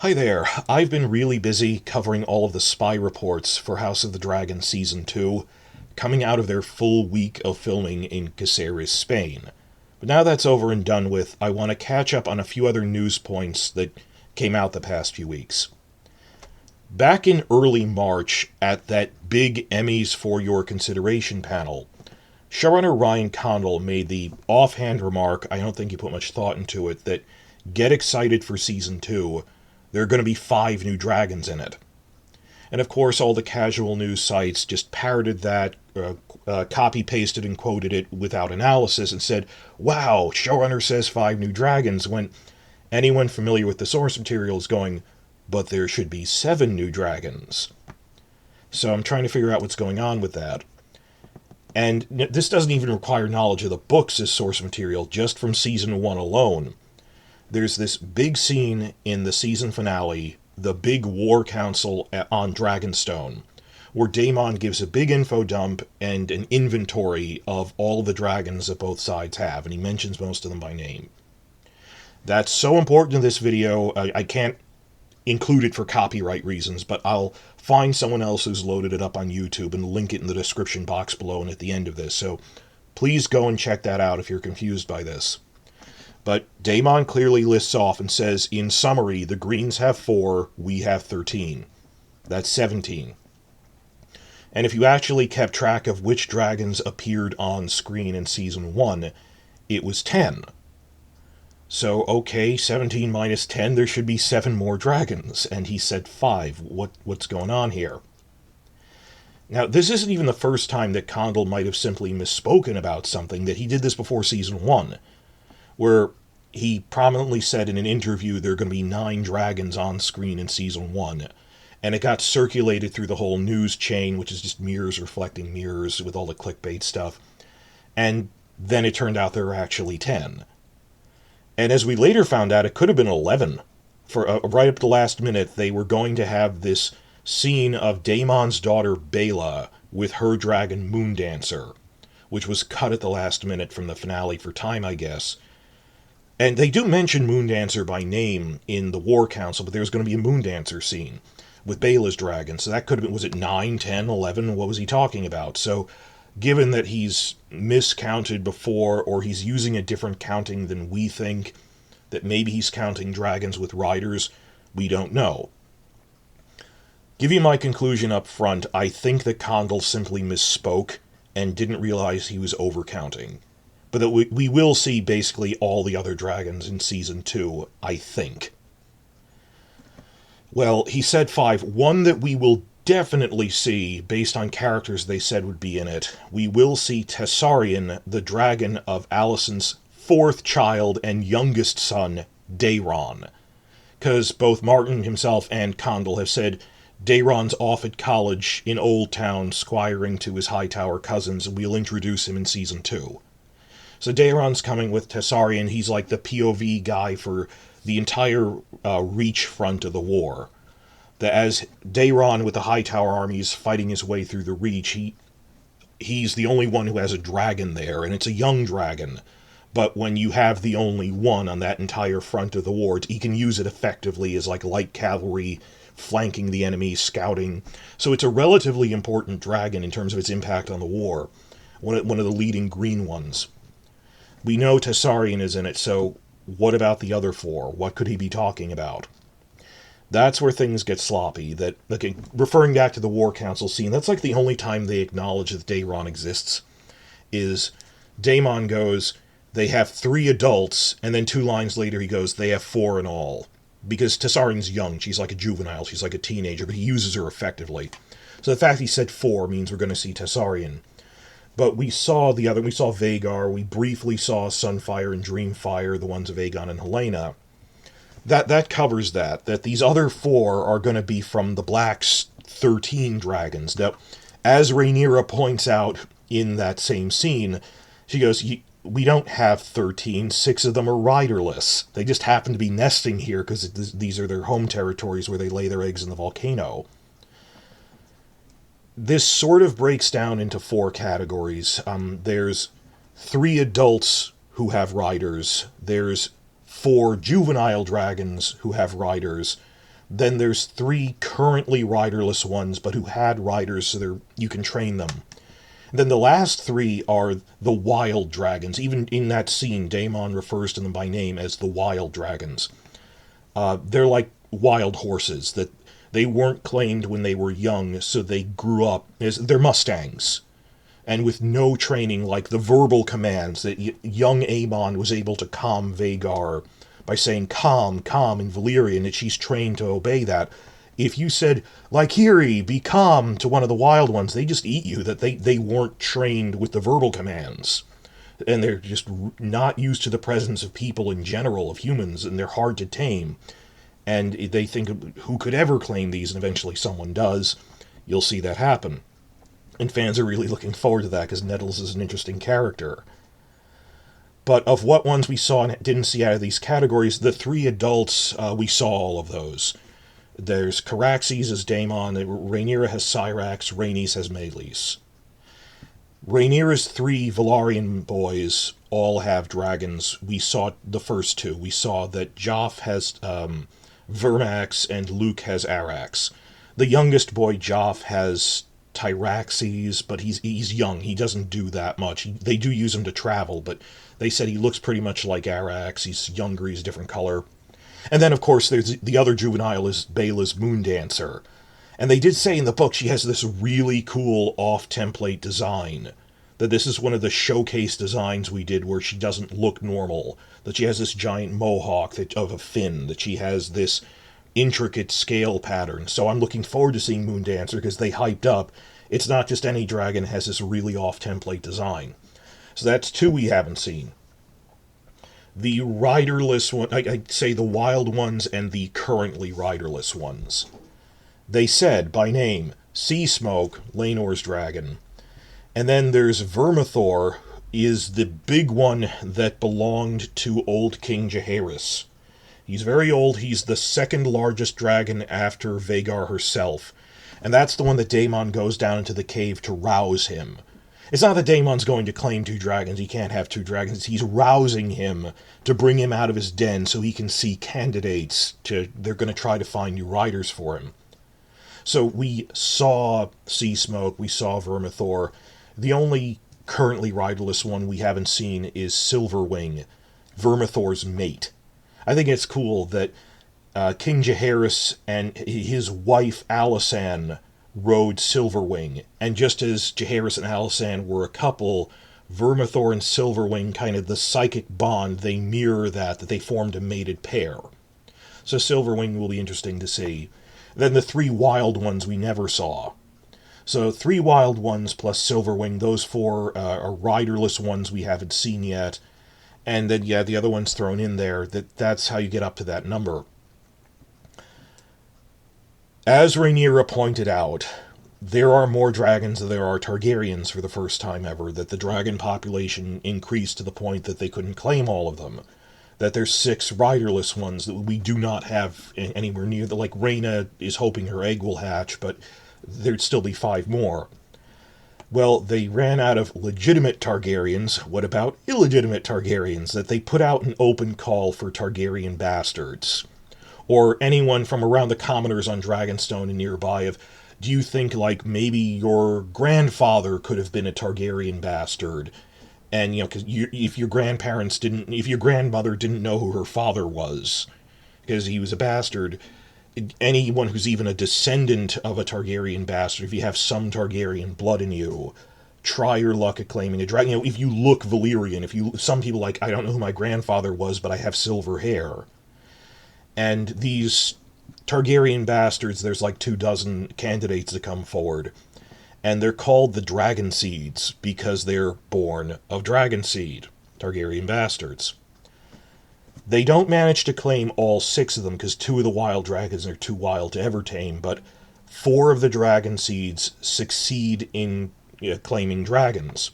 Hi there. I've been really busy covering all of the spy reports for House of the Dragon Season 2, coming out of their full week of filming in Caceres, Spain. But now that's over and done with, I want to catch up on a few other news points that came out the past few weeks. Back in early March, at that big Emmys for Your Consideration panel, showrunner Ryan Condal made the offhand remark, I don't think he put much thought into it, that get excited for Season 2, there are going to be 5 new dragons in it. And of course, all the casual news sites just parroted that, copy-pasted and quoted it without analysis and said, wow, showrunner says 5 new dragons, when anyone familiar with the source material is going, but there should be 7 new dragons. So I'm trying to figure out what's going on with that. And this doesn't even require knowledge of the books as source material, just from Season 1 alone. There's this big scene in the season finale, the big war council on Dragonstone, where Daemon gives a big info dump and an inventory of all the dragons that both sides have, and he mentions most of them by name. That's so important in this video, I can't include it for copyright reasons, but I'll find someone else who's loaded it up on YouTube and link it in the description box below and at the end of this, so please go and check that out if you're confused by this. But Daemon clearly lists off and says, in summary, the Greens have 4, we have 13. That's 17. And if you actually kept track of which dragons appeared on screen in Season 1, it was 10. So, okay, 17 minus 10, there should be 7 more dragons. And he said 5. What's going on here? Now, this isn't even the first time that Condal might have simply misspoken about something, that he did this before Season 1. Where he prominently said in an interview there are going to be 9 dragons on screen in Season 1, and it got circulated through the whole news chain, which is just mirrors reflecting mirrors with all the clickbait stuff, and then it turned out there were actually 10. And as we later found out, it could have been 11. For right up to the last minute, they were going to have this scene of Daemon's daughter Baela with her dragon Moondancer, which was cut at the last minute from the finale for time, I guess. And they do mention Moondancer by name in the War Council, but there's going to be a Moondancer scene with Baela's dragon. So that could have been, was it 9, 10, 11? What was he talking about? So given that he's miscounted before, or he's using a different counting than we think, that maybe he's counting dragons with riders, we don't know. Give you my conclusion up front, I think that Condal simply misspoke and didn't realize he was overcounting. But that we will see basically all the other dragons in Season 2, I think. Well, he said 5. One that we will definitely see, based on characters they said would be in it, we will see Tessarion, the dragon of Alicent's 4th child and youngest son, Daeron. Because both Martin himself and Condal have said Daeron's off at college in Old Town, squiring to his Hightower cousins, and we'll introduce him in Season 2. So Daeron's coming with Tessarion. He's like the POV guy for the entire Reach front of the war. That as Daeron with the Hightower army is fighting his way through the Reach, he's the only one who has a dragon there, and it's a young dragon. But when you have the only one on that entire front of the war, he can use it effectively as like light cavalry, flanking the enemy, scouting. So it's a relatively important dragon in terms of its impact on the war. One of the leading green ones. We know Tessarion is in it, so what about the other 4? What could he be talking about? That's where things get sloppy. That, like, referring back to the War Council scene, that's like the only time they acknowledge that Daeron exists. Is Daemon goes, they have 3 adults, and then 2 lines later he goes, they have 4 in all. Because Tessarion's young, she's like a juvenile, she's like a teenager, but he uses her effectively. So the fact he said 4 means we're going to see Tessarion. But we saw Vhagar, we briefly saw Sunfire and Dreamfire, the ones of Aegon and Helaena. That covers that these other 4 are going to be from the Black's 13 dragons. Now, as Rhaenyra points out in that same scene, she goes, we don't have 13, 6 of them are riderless. They just happen to be nesting here because these are their home territories where they lay their eggs in the volcano. This sort of breaks down into 4 categories. There's 3 adults who have riders. There's 4 juvenile dragons who have riders. Then there's 3 currently riderless ones, but who had riders, so you can train them. And then the last 3 are the wild dragons. Even in that scene, Daemon refers to them by name as the wild dragons. They're like wild horses, that they weren't claimed when they were young, so they grew up as they're Mustangs. And with no training, like the verbal commands that young Aemon was able to calm Vhagar by saying calm, calm in Valyrian, that she's trained to obey that. If you said, Lyciri, be calm to one of the wild ones, they just eat you, that they weren't trained with the verbal commands. And they're just not used to the presence of people in general, of humans, and they're hard to tame. And they think, who could ever claim these? And eventually someone does. You'll see that happen. And fans are really looking forward to that, because Nettles is an interesting character. But of what ones we saw and didn't see out of these categories, the 3 adults, we saw all of those. There's Caraxes as Daemon, Rhaenyra has Syrax, Rhaenys has Meleys. Rhaenyra's 3 Velaryon boys all have dragons. We saw the first 2. We saw that Joff has Vermax and Luke has Arax. The youngest boy, Joff, has Tyraxes, but he's young. He doesn't do that much. They do use him to travel, but they said he looks pretty much like Arax. He's younger, he's a different color. And then, of course, there's the other juvenile is Baela's Moondancer. And they did say in the book she has this really cool off-template design. That this is one of the showcase designs we did where she doesn't look normal. That she has this giant mohawk of a fin. That she has this intricate scale pattern. So I'm looking forward to seeing Moondancer, because they hyped up. It's not just any dragon, it has this really off-template design. So that's 2 we haven't seen. The riderless one, I'd say the wild ones and the currently riderless ones. They said, by name, Sea Smoke, Laenor's dragon. And then there's Vermithor, is the big one that belonged to old King Jaehaerys. He's very old. He's the 2nd largest dragon after Vhagar herself. And that's the one that Daemon goes down into the cave to rouse him. It's not that Daemon's going to claim 2 dragons. He can't have 2 dragons. He's rousing him to bring him out of his den so he can see candidates. They're going to try to find new riders for him. So we saw Sea Smoke. We saw Vermithor. The only currently riderless one we haven't seen is Silverwing, Vermithor's mate. I think it's cool that King Jaehaerys and his wife Alysanne rode Silverwing, and just as Jaehaerys and Alysanne were a couple, Vermithor and Silverwing, kind of the psychic bond, they mirror that they formed a mated pair. So Silverwing will be interesting to see. Then the 3 wild ones we never saw. So 3 wild ones plus Silverwing, those 4 are riderless ones we haven't seen yet. And then, yeah, the other one's thrown in there. That's how you get up to that number. As Rhaenyra pointed out, there are more dragons than there are Targaryens for the first time ever, that the dragon population increased to the point that they couldn't claim all of them. That there's 6 riderless ones that we do not have anywhere near. Like, Rhaena is hoping her egg will hatch, but there'd still be 5 more. Well, they ran out of legitimate Targaryens. What about illegitimate Targaryens? That they put out an open call for Targaryen bastards. Or anyone from around the commoners on Dragonstone and nearby do you think, like, maybe your grandfather could have been a Targaryen bastard? And, because if your grandmother didn't know who her father was, because he was a bastard, anyone who's even a descendant of a Targaryen bastard, if you have some Targaryen blood in you, try your luck at claiming a dragon. If you look Valyrian, some people I don't know who my grandfather was, but I have silver hair. And these Targaryen bastards, there's like 24 candidates that come forward. And they're called the Dragon Seeds because they're born of Dragon Seed, Targaryen bastards. They don't manage to claim all 6 of them because 2 of the wild dragons are too wild to ever tame, but 4 of the Dragon Seeds succeed in claiming dragons.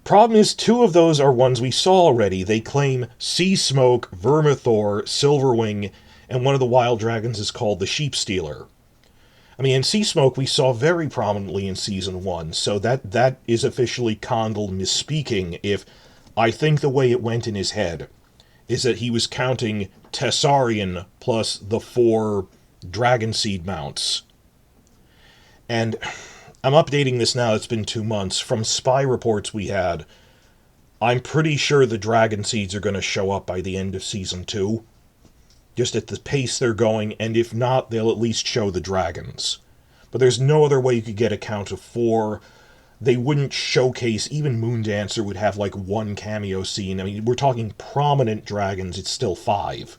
Problem is, 2 of those are ones we saw already. They claim Sea Smoke, Vermithor, Silverwing, and one of the wild dragons is called the Sheep Stealer. I mean, in Sea Smoke we saw very prominently in Season 1, so that is officially Condal misspeaking if I think the way it went in his head is that he was counting Tessarion plus the 4 dragon seed mounts. And I'm updating this now, it's been 2 months. From spy reports we had, I'm pretty sure the dragon seeds are going to show up by the end of Season 2. Just at the pace they're going, and if not, they'll at least show the dragons. But there's no other way you could get a count of 4. They wouldn't showcase, even Moondancer would have like 1 cameo scene. I mean, we're talking prominent dragons, it's still 5.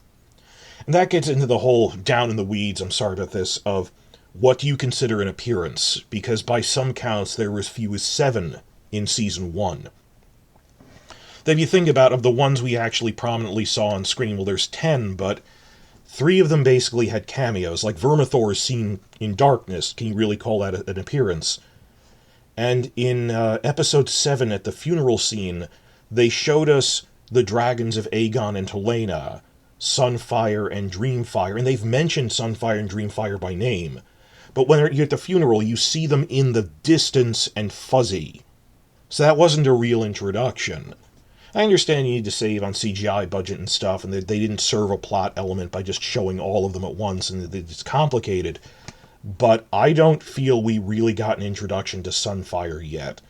And that gets into the whole down in the weeds, I'm sorry about this, of what do you consider an appearance? Because by some counts, there were as few as 7 in Season 1. Then you think about, of the ones we actually prominently saw on screen, well, there's 10, but 3 of them basically had cameos, like Vermithor is seen in darkness. Can you really call that an appearance? And in Episode 7, at the funeral scene, they showed us the dragons of Aegon and Rhaena, Sunfire and Dreamfire, and they've mentioned Sunfire and Dreamfire by name. But when you're at the funeral, you see them in the distance and fuzzy. So that wasn't a real introduction. I understand you need to save on CGI budget and stuff, and they didn't serve a plot element by just showing all of them at once, and it's complicated. But I don't feel we really got an introduction to Sunfire yet.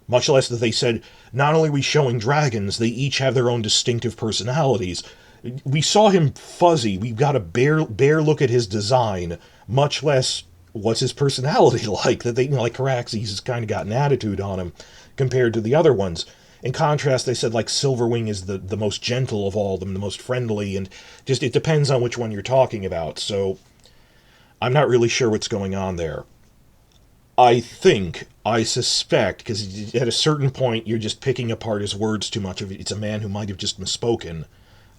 Much less that they said, not only are we showing dragons, they each have their own distinctive personalities. We saw him fuzzy, we've got a bare look at his design, much less what's his personality like, that they, like Caraxes has kind of got an attitude on him compared to the other ones. In contrast, they said, like, Silverwing is the most gentle of all of them, the most friendly, and just, it depends on which one you're talking about, so I'm not really sure what's going on there. I suspect, because at a certain point you're just picking apart his words too much. It's a man who might have just misspoken.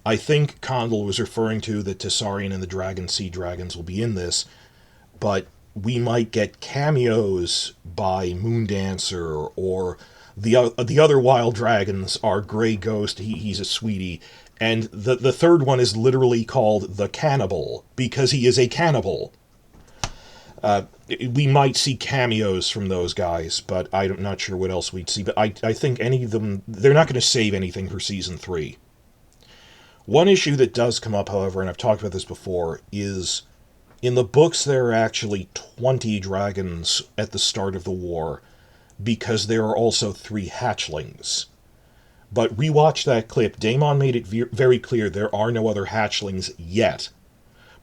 I think Condal was referring to that Tessarion and the Dragon Sea Dragons will be in this, but we might get cameos by Moondancer, or the other wild dragons are Grey Ghost, he's a sweetie, and the third one is literally called the Cannibal, because he is a cannibal. We might see cameos from those guys, but I'm not sure what else we'd see. But I think any of them, they're not going to save anything for Season 3. One issue that does come up, however, and I've talked about this before, is in the books there are actually 20 dragons at the start of the war, because there are also 3 hatchlings. But rewatch that clip. Daemon made it very clear there are no other hatchlings yet.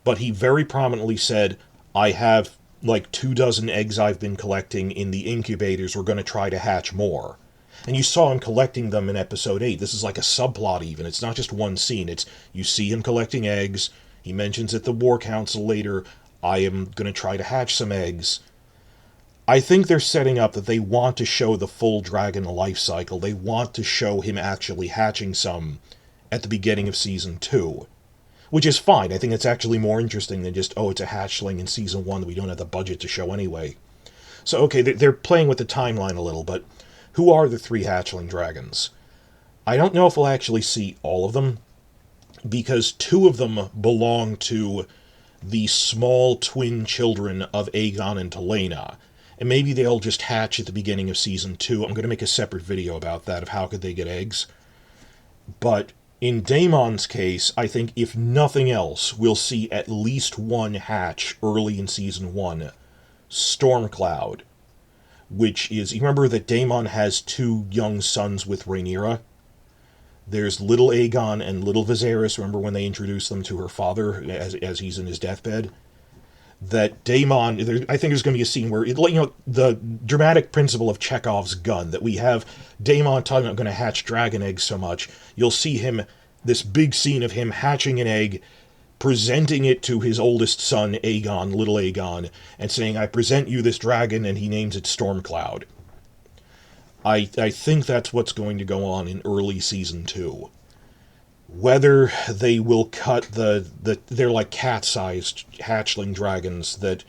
But he very prominently said, I have like 24 eggs I've been collecting in the incubators. We're going to try to hatch more. And you saw him collecting them in Episode 8. This is like a subplot even. It's not just one scene. It's, you see him collecting eggs. He mentions at the War Council later, I am going to try to hatch some eggs. I think they're setting up that they want to show the full dragon life cycle. They want to show him actually hatching some at the beginning of Season 2. Which is fine. I think it's actually more interesting than just, oh, it's a hatchling in Season 1 that we don't have the budget to show anyway. So, okay, they're playing with the timeline a little, but who are the 3 hatchling dragons? I don't know if we'll actually see all of them, because 2 of them belong to the small twin children of Aegon and Rhaena. And maybe they'll just hatch at the beginning of Season 2. I'm going to make a separate video about that, of how could they get eggs. But in Daemon's case, I think if nothing else, we'll see at least 1 hatch early in Season 1. Stormcloud. Which is, you remember that Daemon has 2 young sons with Rhaenyra? There's little Aegon and little Viserys, remember when they introduced them to her father as he's in his deathbed? That Daemon, I think there's going to be a scene where, the dramatic principle of Chekhov's gun, that we have Daemon talking about going to hatch dragon eggs so much, you'll see him, this big scene of him hatching an egg, presenting it to his oldest son, Aegon, little Aegon, and saying, I present you this dragon, and he names it Stormcloud. I think that's what's going to go on in early Season 2. Whether they will cut they're like cat-sized hatchling dragons that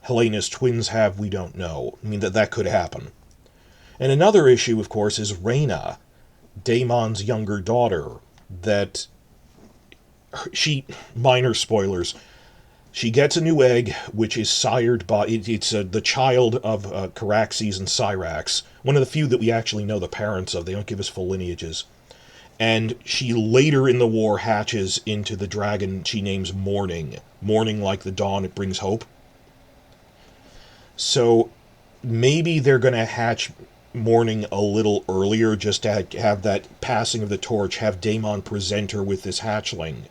Helena's twins have, we don't know. I mean, that could happen. And another issue, of course, is Rhaena, Daemon's younger daughter, that minor spoilers, she gets a new egg, which is sired by, it's the child of Caraxes and Syrax, one of the few that we actually know the parents of. They don't give us full lineages. And she later in the war hatches into the dragon she names Morning. Morning like the dawn, it brings hope. So maybe they're going to hatch Morning a little earlier, just to have that passing of the torch, have Daemon present her with this hatchling.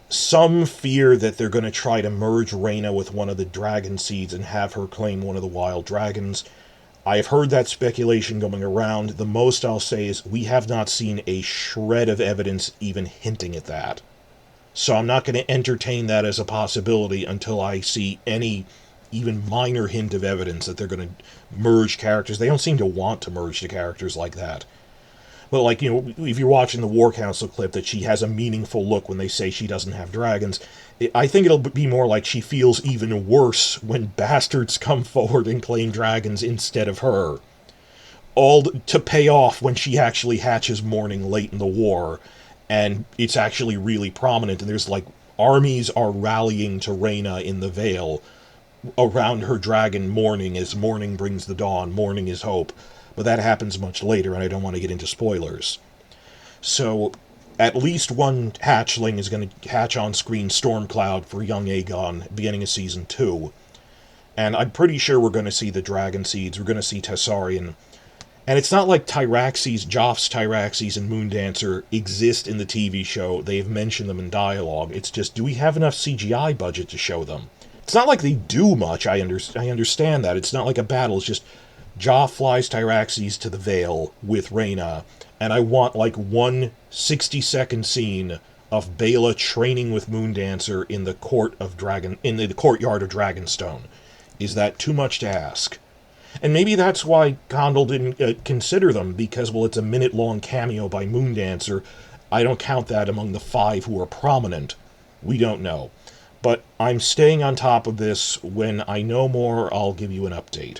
Some fear that they're going to try to merge Rhaena with one of the dragon seeds and have her claim one of the wild dragons. I've heard that speculation going around. The most I'll say is we have not seen a shred of evidence even hinting at that. So I'm not going to entertain that as a possibility until I see any even minor hint of evidence that they're going to merge characters. They don't seem to want to merge the characters like that. But, like, if you're watching the War Council clip that she has a meaningful look when they say she doesn't have dragons, I think it'll be more like she feels even worse when bastards come forward and claim dragons instead of her. All to pay off when she actually hatches Morning late in the war, and it's actually really prominent, and there's, like, armies are rallying to Rhaena in the Vale around her dragon Morning, as Morning brings the dawn, Morning is hope. But that happens much later, and I don't want to get into spoilers. So, at least one hatchling is going to hatch on screen Stormcloud for young Aegon, beginning of Season 2. And I'm pretty sure we're going to see the Dragon Seeds, we're going to see Tessarion. And it's not like Joff's Tyraxes and Moondancer exist in the TV show, they've mentioned them in dialogue. It's just, do we have enough CGI budget to show them? It's not like they do much, I understand that. It's not like a battle, it's just Joff flies Tyraxes to the Vale with Rhaena, and I want like one 60-second scene of Baela training with Moondancer in the courtyard of Dragonstone. Is that too much to ask? And maybe that's why Condal didn't consider them, because, well, it's a minute-long cameo by Moondancer. I don't count that among the 5 who are prominent. We don't know. But I'm staying on top of this. When I know more, I'll give you an update.